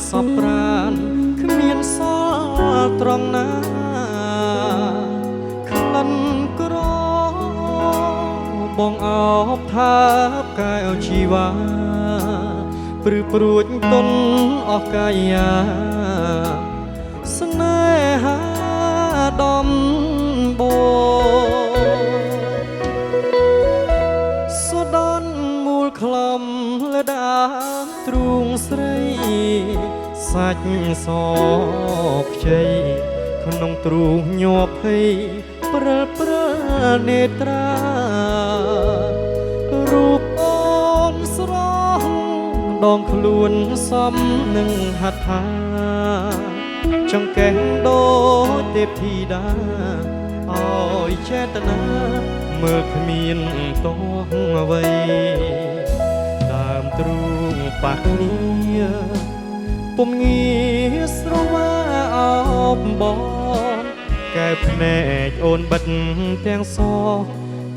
សពប្រានគ្មានសល់ត្រង់ណាក្លិនក្របងអោបថាបកែវជីវ៉ាព្រឺព្រួចទុនអស់កាយាស្នេហាដំបូសូដនមូលខ្លំលដាទ្រូងស្រីសាច់សខ្ចីក្នុងទ្រូងញ័រភ័យព្រិលព្រើនេត្រារូបអូនស្រស់ដងខ្លួនសំនឹងហត្ថាចង្កេះដូចទេពធីតាអើយចេតនាមើលគ្មានទោះអ្វីដើមទ្រូងប៉ះគ្នាពុំងារស្រវាអោបបងកែភ្នែកអូនបិទទាំងស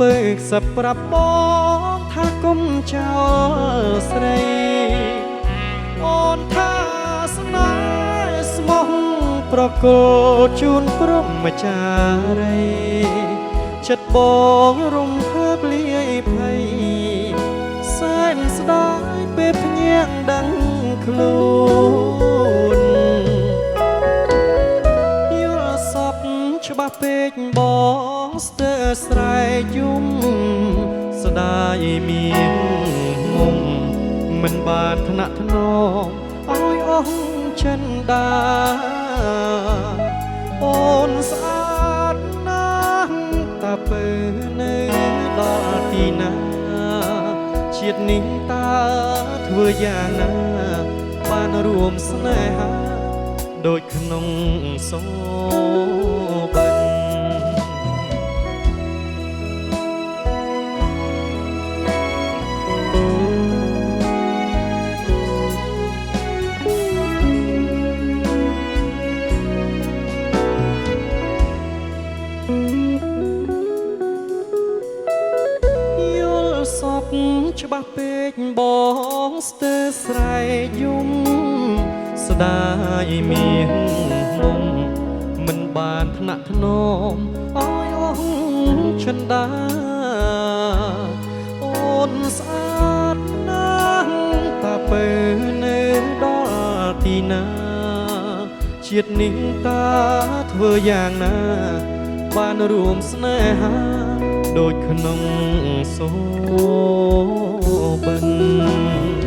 ពើកសប្រាប់បងថាគុំចោលស្រីអូនថាស្នេហ៍ស្មោះប្រគល់ជូនព្រមចារីចិត្តបងរំភើបលាយភ័យសែនស្ដាយពេលភ្ញាក់ដឹងខ្លួនយល់សពច្បាស់ពេកបងស្ទើរស្រែកយំស្ដាយមានមុំមិនបានថ្នាក់ថ្នមឲ្យអស់ចិនដាអូនស្អាតណាស់តាពើនៅដល់ទីណាជាតិនេះតើធ្វើយ៉ាងណាបានរួមស្នេហាដូចក្នុងសូបិនយល់សពច្បាស់ពេកបងស្ទើរស្រែកយំស្ដាយមានមុំមិនបានថ្នាក់ថ្នមឲ្យអស់ចិនដាអូនស្អាតណាស់តាពើនៅដល់ទីណាជាតិនេះតាធ្វើយ៉ាងណាបានរួមស្នេហាដូចក្នុងសូបិន